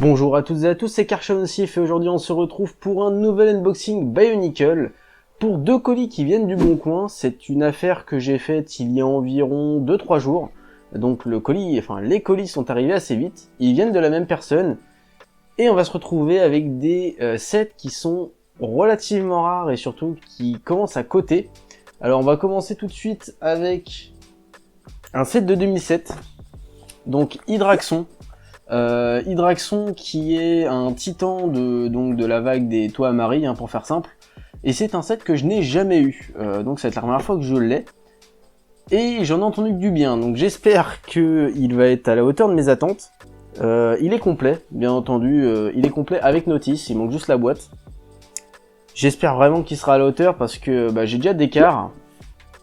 Bonjour à toutes et à tous, c'est Karchonsif et aujourd'hui on se retrouve pour un nouvel unboxing Bionicle pour deux colis qui viennent du Bon Coin. C'est une affaire que j'ai faite il y a environ 2-3 jours. Donc les colis sont arrivés assez vite, ils viennent de la même personne et on va se retrouver avec des sets qui sont relativement rares et surtout qui commencent à coter. Alors on va commencer tout de suite avec un set de 2007, donc Hydraxon. Hydraxon qui est un titan de la vague des Toa-Mari, pour faire simple, et c'est un set que je n'ai jamais eu, donc c'est la première fois que je l'ai, et j'en ai entendu que du bien, donc j'espère qu'il va être à la hauteur de mes attentes. Il est complet, bien entendu, il est complet avec notice, il manque juste la boîte. J'espère vraiment qu'il sera à la hauteur parce que j'ai déjà Dekar,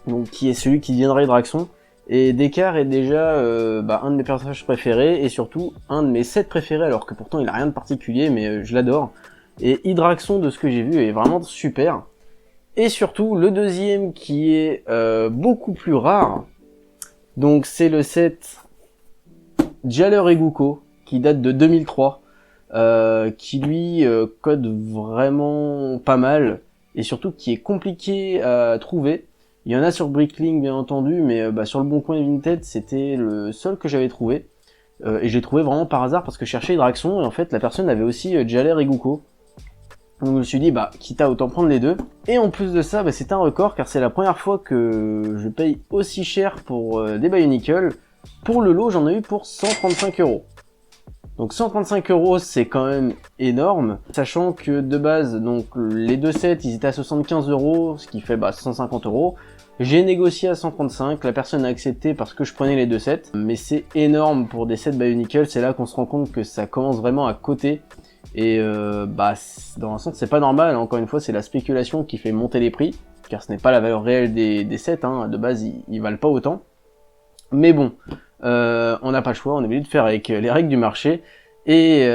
donc qui est celui qui deviendra Hydraxon. Et Dekar est déjà un de mes personnages préférés et surtout un de mes sets préférés, alors que pourtant il a rien de particulier, mais je l'adore. Et Hydraxon, de ce que j'ai vu, est vraiment super. Et surtout le deuxième qui est beaucoup plus rare, donc c'est le set Jaller et Guko qui date de 2003, qui lui code vraiment pas mal et surtout qui est compliqué à trouver. Il y en a sur Bricklink bien entendu, mais sur le Bon Coin et Vinted, c'était le seul que j'avais trouvé. Et je l'ai trouvé vraiment par hasard parce que je cherchais Hydraxon et en fait la personne avait aussi Jaller et Guko. Donc je me suis dit quitte à autant prendre les deux. Et en plus de ça, c'est un record car c'est la première fois que je paye aussi cher pour des Bionicle. Pour le lot, j'en ai eu pour 135 €. Donc 135 € c'est quand même énorme, sachant que de base, donc les deux sets ils étaient à 75 €, ce qui fait 150 €. J'ai négocié à 135, la personne a accepté parce que je prenais les deux sets, mais c'est énorme pour des sets Bionicle, c'est là qu'on se rend compte que ça commence vraiment à coter. Et dans un sens c'est pas normal, encore une fois c'est la spéculation qui fait monter les prix, car ce n'est pas la valeur réelle des sets, de base ils valent pas autant. Mais bon, on n'a pas le choix, on est obligé de faire avec les règles du marché, et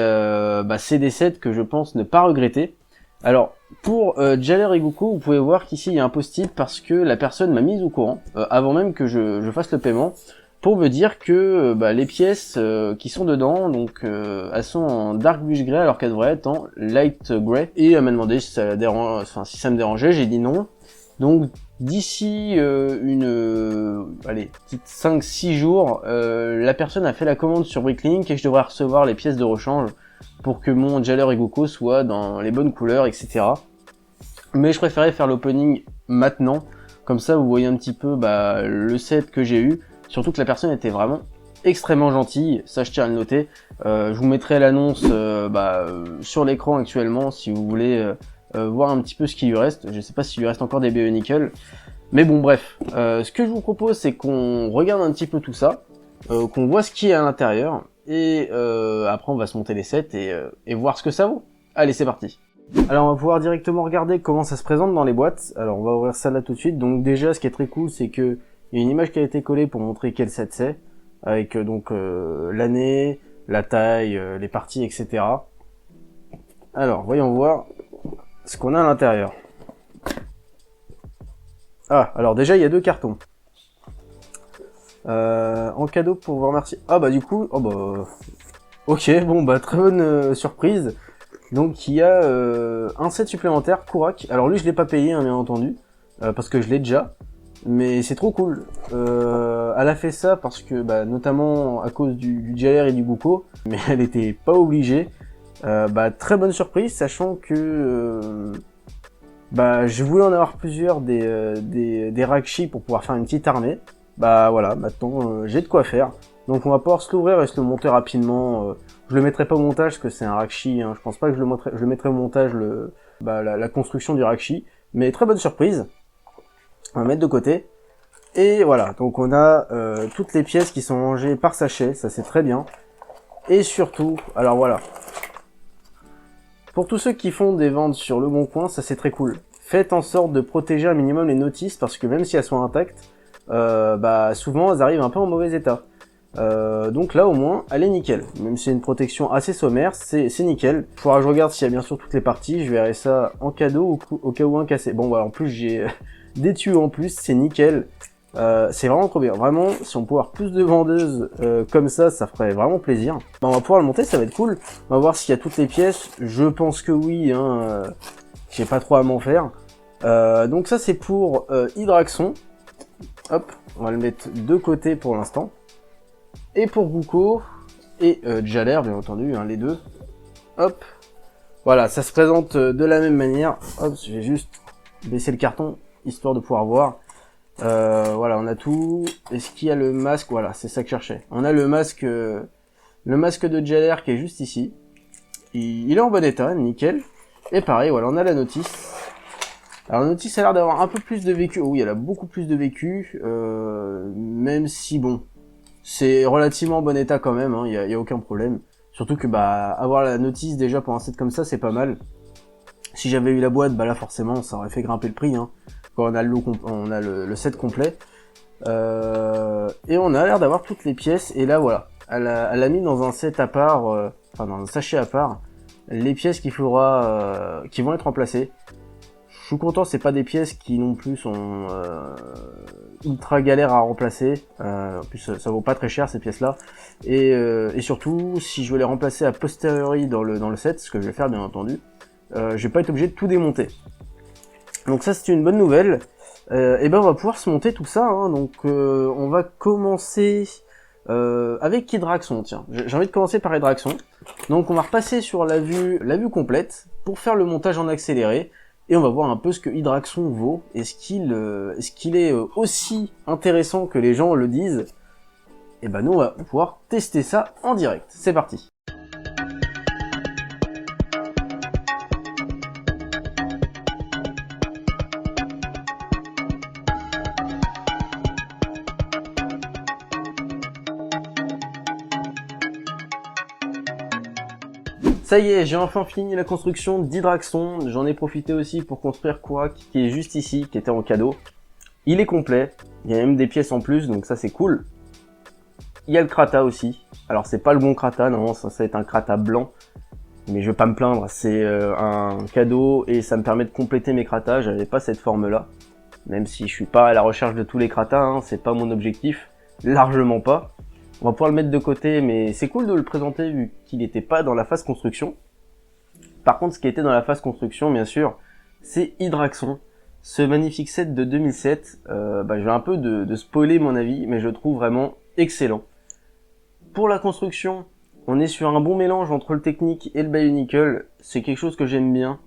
c'est des sets que je pense ne pas regretter. Alors, pour Jaller et Guko, vous pouvez voir qu'ici il y a un post-it parce que la personne m'a mise au courant, avant même que je fasse le paiement, pour me dire que les pièces qui sont dedans, donc elles sont en dark blush grey alors qu'elles devraient être en light grey, et elle m'a demandé si ça me dérangeait, j'ai dit non. Donc d'ici petite 5-6 jours, la personne a fait la commande sur Bricklink et je devrais recevoir les pièces de rechange pour que mon Jaller et Guko soit dans les bonnes couleurs, etc. Mais je préférais faire l'opening maintenant, comme ça vous voyez un petit peu le set que j'ai eu, surtout que la personne était vraiment extrêmement gentille, ça je tiens à le noter. Je vous mettrai l'annonce sur l'écran actuellement si vous voulez voir un petit peu ce qu'il lui reste. Je sais pas s'il lui reste encore des Bionicle, mais bon bref, ce que je vous propose c'est qu'on regarde un petit peu tout ça, qu'on voit ce qui est à l'intérieur, et après on va se monter les sets et voir ce que ça vaut. Allez, c'est parti. Alors on va pouvoir directement regarder comment ça se présente dans les boîtes. Alors on va ouvrir ça là tout de suite. Donc déjà ce qui est très cool c'est que il y a une image qui a été collée pour montrer quel set c'est, avec l'année, la taille, les parties, etc. Alors voyons voir ce qu'on a à l'intérieur. Ah, alors déjà il y a deux cartons. En cadeau pour vous remercier. Du coup, ok, très bonne surprise. Donc il y a un set supplémentaire, Kourak. Alors lui je l'ai pas payé bien entendu, parce que je l'ai déjà. Mais c'est trop cool. Elle a fait ça parce que, notamment à cause du Jaller et du Guko, mais elle était pas obligée. Très bonne surprise, sachant que je voulais en avoir plusieurs des Rakshi pour pouvoir faire une petite armée. Voilà, maintenant j'ai de quoi faire. Donc on va pouvoir se l'ouvrir et se le monter rapidement. Je le mettrai pas au montage parce que c'est un Rakshi, je pense pas que je le mettrai au montage la construction du Rakshi. Mais très bonne surprise. On va mettre de côté. Et voilà, donc on a toutes les pièces qui sont rangées par sachet, ça c'est très bien. Et surtout, alors voilà, pour tous ceux qui font des ventes sur le Bon Coin, ça c'est très cool. Faites en sorte de protéger un minimum les notices, parce que même si elles sont intactes, souvent elles arrivent un peu en mauvais état. Donc là au moins, elle est nickel. Même si c'est une protection assez sommaire, c'est nickel. Il faudra que je regarde s'il y a bien sûr toutes les parties, je verrai ça en cadeau au cas où un cassé. Bon voilà, en plus j'ai des tuyaux en plus, c'est nickel. C'est vraiment trop bien. Vraiment, si on pouvait avoir plus de vendeuses comme ça ferait vraiment plaisir. On va pouvoir le monter, ça va être cool. On va voir s'il y a toutes les pièces. Je pense que oui, hein. J'ai pas trop à m'en faire. Donc ça, c'est pour Hydraxon. Hop, on va le mettre de côté pour l'instant. Et pour Gouko et Jaler, bien entendu, hein, les deux. Hop. Voilà, ça se présente de la même manière. Hop, je vais juste baisser le carton, histoire de pouvoir voir. Voilà, on a tout. Est-ce qu'il y a le masque? Voilà, c'est ça que je cherchais. On a le masque de Jaler qui est juste ici. Il est en bon état, nickel. Et pareil, voilà, on a la notice. Alors la notice a l'air d'avoir un peu plus de vécu. Oh oui, elle a beaucoup plus de vécu. Même si, bon, c'est relativement en bon état quand même, hein, y a aucun problème. Surtout que, bah, avoir la notice déjà pour un set comme ça, c'est pas mal. Si j'avais eu la boîte, bah là, forcément, ça aurait fait grimper le prix, hein. Quand on a le set complet. Et on a l'air d'avoir toutes les pièces. Et là, voilà. Elle a mis dans un set à part, enfin, dans un sachet à part, les pièces qui vont être remplacées. Je suis content, c'est pas des pièces qui non plus sont ultra galères à remplacer. En plus, ça vaut pas très cher ces pièces-là. Et surtout, si je veux les remplacer a posteriori dans le set, ce que je vais faire bien entendu, je vais pas être obligé de tout démonter. Donc ça, c'est une bonne nouvelle. Et ben on va pouvoir se monter tout ça. Hein. Donc on va commencer avec Hydraxon. Tiens, j'ai envie de commencer par Hydraxon. Donc on va repasser sur la vue complète pour faire le montage en accéléré. Et on va voir un peu ce que Hydraxon vaut. Est-ce qu'il est aussi intéressant que les gens le disent? Et ben nous on va pouvoir tester ça en direct. C'est parti. Ça y est, j'ai enfin fini la construction d'Hydraxon. J'en ai profité aussi pour construire Quack, qui est juste ici, qui était en cadeau. Il est complet, il y a même des pièces en plus, donc ça c'est cool. Il y a le Krata aussi. Alors c'est pas le bon Krata, non, ça va être un Krata blanc. Mais je vais pas me plaindre, c'est un cadeau et ça me permet de compléter mes Kratas. J'avais pas cette forme-là. Même si je suis pas à la recherche de tous les Kratas, hein, c'est pas mon objectif. Largement pas. On va pouvoir le mettre de côté, mais c'est cool de le présenter vu qu'il n'était pas dans la phase construction. Par contre, ce qui était dans la phase construction, bien sûr, c'est Hydraxon. Ce magnifique set de 2007, je vais un peu de spoiler mon avis, mais je le trouve vraiment excellent. Pour la construction, on est sur un bon mélange entre le technique et le Bionicle. C'est quelque chose que j'aime bien.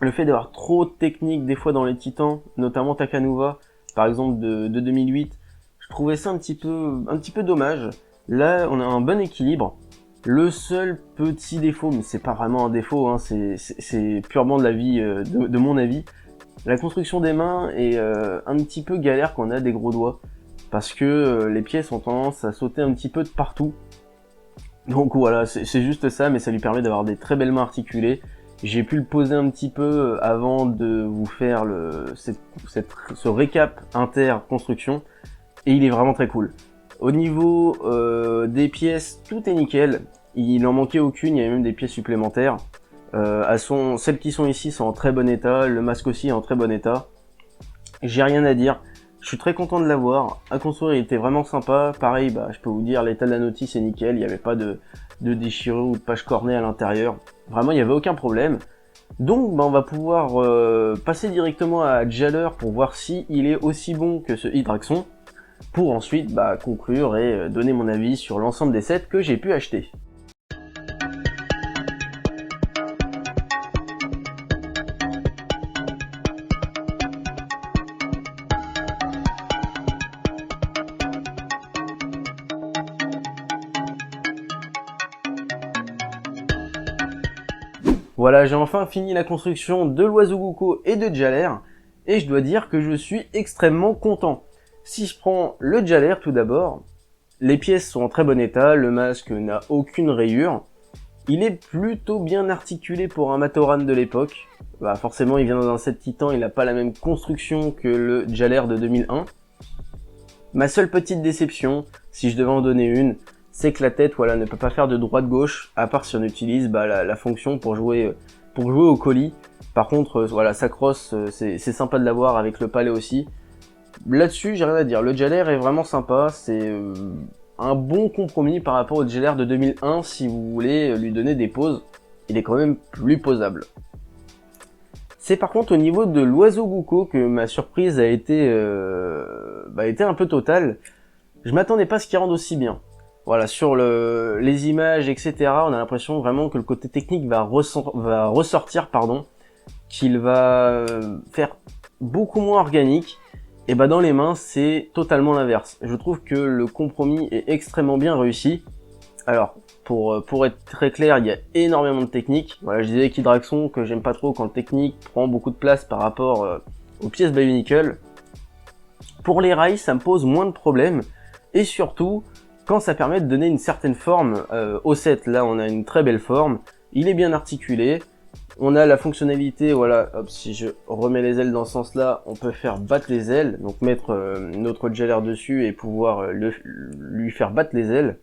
Le fait d'avoir trop de technique des fois dans les titans, notamment Takanuva, par exemple de 2008, je trouvais ça un petit peu dommage. Là, on a un bon équilibre. Le seul petit défaut, mais c'est pas vraiment un défaut, hein, c'est purement de l'avis, de mon avis. La construction des mains est un petit peu galère quand on a des gros doigts, parce que les pièces ont tendance à sauter un petit peu de partout. Donc voilà, c'est juste ça, mais ça lui permet d'avoir des très belles mains articulées. J'ai pu le poser un petit peu avant de vous faire ce récap inter-construction. Et il est vraiment très cool. Au niveau des pièces, tout est nickel. Il n'en manquait aucune, il y a même des pièces supplémentaires. Celles qui sont ici sont en très bon état, le masque aussi est en très bon état. J'ai rien à dire, je suis très content de l'avoir. À construire, il était vraiment sympa. Pareil, je peux vous dire, l'état de la notice est nickel, il n'y avait pas de déchirure ou de page cornée à l'intérieur. Vraiment, il n'y avait aucun problème. Donc on va pouvoir passer directement à Jaler pour voir si il est aussi bon que ce Hydraxon, pour ensuite conclure et donner mon avis sur l'ensemble des sets que j'ai pu acheter. Voilà, j'ai enfin fini la construction de l'oiseau Gouko et de Jaler, et je dois dire que je suis extrêmement content. Si je prends le Jaler tout d'abord, les pièces sont en très bon état, le masque n'a aucune rayure, il est plutôt bien articulé pour un Matoran de l'époque. Forcément il vient dans un set titan, il n'a pas la même construction que le Jaler de 2001. Ma seule petite déception, si je devais en donner une, c'est que la tête ne peut pas faire de droite-gauche, à part si on utilise la fonction pour jouer au colis. Par contre, sa crosse, c'est sympa de l'avoir avec le palais aussi. là-dessus, j'ai rien à dire. Le Jaller est vraiment sympa, c'est un bon compromis par rapport au Jaller de 2001 si vous voulez lui donner des pauses. Il est quand même plus posable. C'est par contre au niveau de l'oiseau Guko que ma surprise a été un peu totale. Je m'attendais pas à ce qu'il rende aussi bien. Voilà, sur les images, etc., on a l'impression vraiment que le côté technique va ressortir, qu'il va faire beaucoup moins organique. Et bah dans les mains, c'est totalement l'inverse. Je trouve que le compromis est extrêmement bien réussi. Alors, pour être très clair, il y a énormément de techniques. Voilà, je disais qu'Hydraxon, que j'aime pas trop quand le technique prend beaucoup de place par rapport aux pièces Bionicle. Pour les rails, ça me pose moins de problèmes. Et surtout, quand ça permet de donner une certaine forme au set. Là, on a une très belle forme. Il est bien articulé. On a la fonctionnalité, voilà, hop, si je remets les ailes dans ce sens-là, on peut faire battre les ailes. Donc mettre notre Jaller dessus et pouvoir lui faire battre les ailes.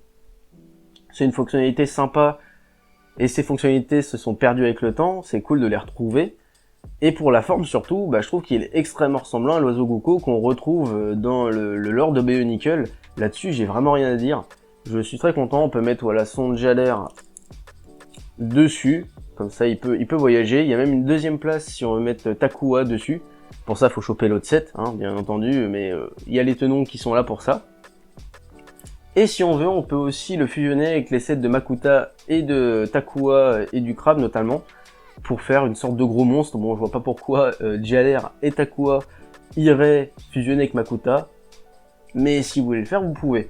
C'est une fonctionnalité sympa. Et ces fonctionnalités se sont perdues avec le temps. C'est cool de les retrouver. Et pour la forme surtout, bah, je trouve qu'il est extrêmement ressemblant à l'oiseau Guko qu'on retrouve dans le lore de Bionicle. Là-dessus, j'ai vraiment rien à dire. Je suis très content. On peut mettre voilà son Jaller dessus. Comme ça, il peut voyager. Il y a même une deuxième place si on veut mettre Takua dessus. Pour ça, il faut choper l'autre set, hein, bien entendu. Mais il y a les tenons qui sont là pour ça. Et si on veut, on peut aussi le fusionner avec les sets de Makuta et de Takua et du crabe notamment. Pour faire une sorte de gros monstre. Bon, je vois pas pourquoi Jaller et Takua iraient fusionner avec Makuta. Mais si vous voulez le faire, vous pouvez.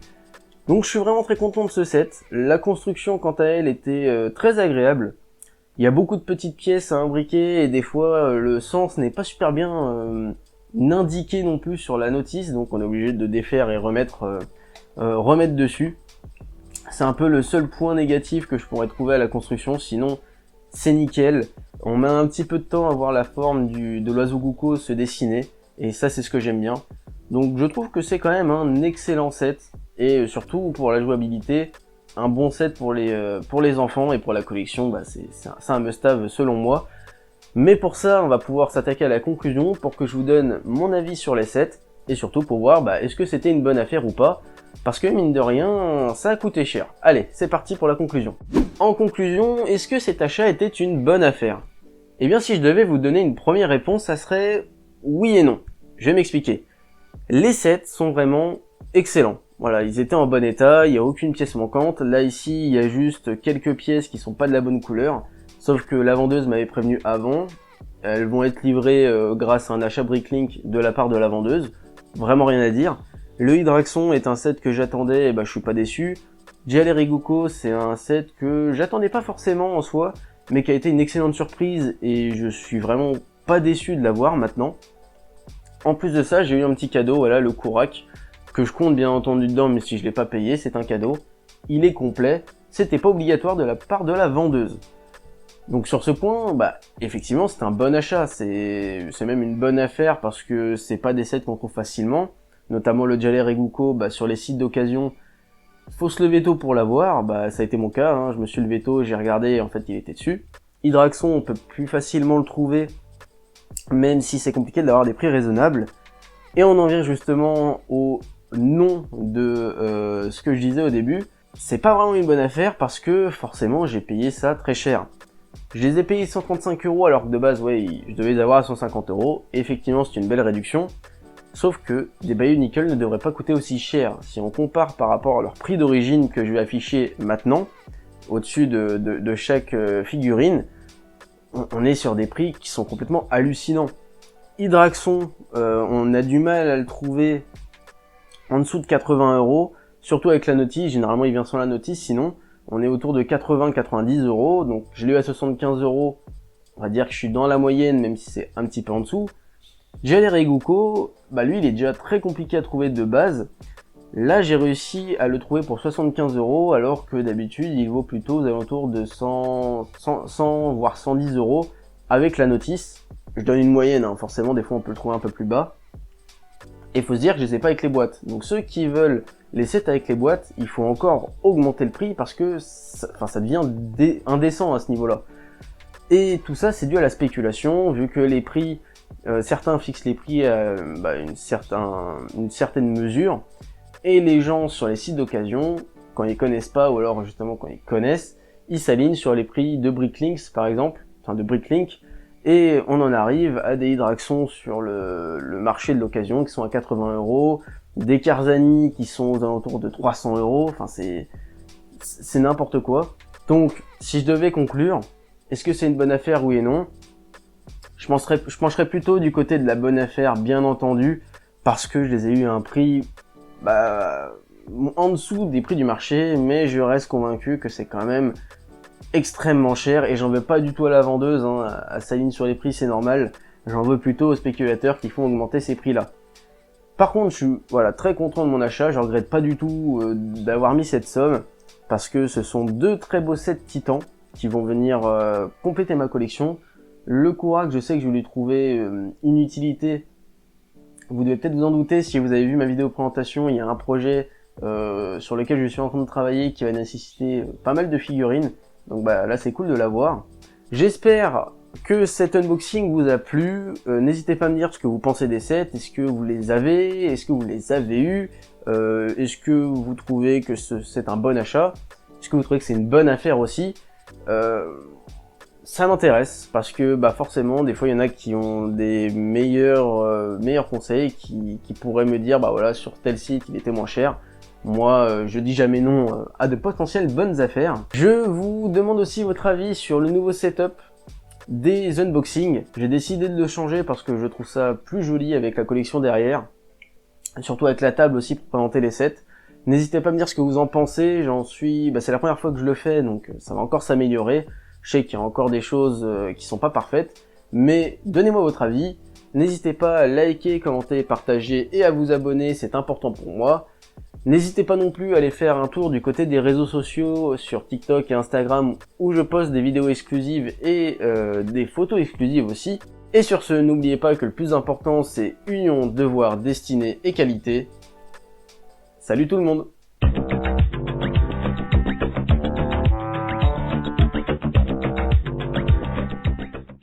Donc je suis vraiment très content de ce set. La construction, quant à elle, était très agréable. Il y a beaucoup de petites pièces à imbriquer et des fois le sens n'est pas super bien indiqué non plus sur la notice, donc on est obligé de défaire et remettre dessus. C'est un peu le seul point négatif que je pourrais trouver à la construction, sinon c'est nickel. On met un petit peu de temps à voir la forme de l'oiseau Guko se dessiner et ça c'est ce que j'aime bien. Donc je trouve que c'est quand même un excellent set et surtout pour la jouabilité, un bon set pour les enfants et pour la collection, bah c'est un must-have selon moi. Mais pour ça, on va pouvoir s'attaquer à la conclusion pour que je vous donne mon avis sur les sets et surtout pour voir est-ce que c'était une bonne affaire ou pas. Parce que mine de rien, ça a coûté cher. Allez, c'est parti pour la conclusion. En conclusion, est-ce que cet achat était une bonne affaire? Eh bien si je devais vous donner une première réponse, ça serait oui et non. Je vais m'expliquer. Les sets sont vraiment excellents. Voilà, ils étaient en bon état, il n'y a aucune pièce manquante. Là ici, il y a juste quelques pièces qui sont pas de la bonne couleur. Sauf que la vendeuse m'avait prévenu avant. Elles vont être livrées grâce à un achat Bricklink de la part de la vendeuse. Vraiment rien à dire. Le Hydraxon est un set que j'attendais et je suis pas déçu. Jaller et Guko, c'est un set que j'attendais pas forcément en soi, mais qui a été une excellente surprise et je suis vraiment pas déçu de l'avoir maintenant. En plus de ça, j'ai eu un petit cadeau, voilà, le Kourak, que je compte bien entendu dedans, mais si je l'ai pas payé, c'est un cadeau. Il est complet, c'était pas obligatoire de la part de la vendeuse. Donc sur ce point, effectivement, c'est un bon achat, c'est même une bonne affaire parce que c'est pas des sets qu'on trouve facilement, notamment le Jaller et Guko, sur les sites d'occasion, faut se lever tôt pour l'avoir, ça a été mon cas, hein. Je me suis levé tôt, j'ai regardé et en fait il était dessus. Hydraxon, on peut plus facilement le trouver, même si c'est compliqué d'avoir des prix raisonnables. Et on en vient justement au nom de ce que je disais au début. C'est pas vraiment une bonne affaire parce que forcément j'ai payé ça très cher. Je les ai payés 135 € alors que de base je devais les avoir à 150 €. Effectivement c'est une belle réduction. Sauf que des Bionicle ne devraient pas coûter aussi cher. Si on compare par rapport à leur prix d'origine que je vais afficher maintenant, au-dessus de chaque figurine, on est sur des prix qui sont complètement hallucinants. Hydraxon, on a du mal à le trouver en dessous de 80 €, surtout avec la notice. Généralement il vient sans la notice, sinon on est autour de 80-90 €, donc je l'ai eu à 75 €, on va dire que je suis dans la moyenne même si c'est un petit peu en dessous. Jaller et Guko, lui il est déjà très compliqué à trouver de base. Là j'ai réussi à le trouver pour 75 € alors que d'habitude il vaut plutôt aux alentours de 100 voire 110 € avec la notice. Je donne une moyenne, hein. Forcément des fois on peut le trouver un peu plus bas. Et faut se dire que je les ai pas avec les boîtes. Donc ceux qui veulent les sets avec les boîtes, il faut encore augmenter le prix parce que ça devient indécent à ce niveau-là. Et tout ça c'est dû à la spéculation, vu que les prix Certains fixent les prix à une certaine mesure, et les gens sur les sites d'occasion, quand ils connaissent pas, ou alors justement quand ils connaissent, ils s'alignent sur les prix de Bricklinks par exemple, enfin de Bricklink, et on en arrive à des Hydraxons sur le marché de l'occasion qui sont à 80 €, des Karzani qui sont aux alentours de 300 €, enfin c'est n'importe quoi. Donc si je devais conclure, est-ce que c'est une bonne affaire, oui et non? Je pencherais plutôt du côté de la bonne affaire, bien entendu, parce que je les ai eu à un prix en dessous des prix du marché, mais je reste convaincu que c'est quand même extrêmement cher, et j'en veux pas du tout à la vendeuse, hein, à s'aligner sur les prix, c'est normal, j'en veux plutôt aux spéculateurs qui font augmenter ces prix-là. Par contre, je suis très content de mon achat, je regrette pas du tout d'avoir mis cette somme, parce que ce sont deux très beaux sets titans qui vont venir compléter ma collection. Le Kourak, je sais que je vais lui trouver une utilité. Vous devez peut-être vous en douter, si vous avez vu ma vidéo présentation, il y a un projet sur lequel je suis en train de travailler qui va nécessiter pas mal de figurines. Donc là c'est cool de l'avoir. J'espère que cet unboxing vous a plu. N'hésitez pas à me dire ce que vous pensez des sets. Est-ce que vous les avez? Est-ce que vous les avez eus? Est-ce que vous trouvez que c'est un bon achat? Est-ce que vous trouvez que c'est une bonne affaire aussi? Ça m'intéresse parce que forcément des fois il y en a qui ont des meilleurs conseils, qui pourraient me dire sur tel site il était moins cher. Moi je dis jamais non à de potentielles bonnes affaires. Je vous demande aussi votre avis sur le nouveau setup des unboxings. J'ai décidé de le changer parce que je trouve ça plus joli avec la collection derrière, surtout avec la table aussi pour présenter les sets. N'hésitez pas à me dire ce que vous en pensez, c'est la première fois que je le fais, donc ça va encore s'améliorer. Je sais qu'il y a encore des choses qui sont pas parfaites, mais donnez-moi votre avis. N'hésitez pas à liker, commenter, partager et à vous abonner, c'est important pour moi. N'hésitez pas non plus à aller faire un tour du côté des réseaux sociaux sur TikTok et Instagram où je poste des vidéos exclusives et des photos exclusives aussi. Et sur ce, n'oubliez pas que le plus important c'est union, devoir, destinée et qualité. Salut tout le monde!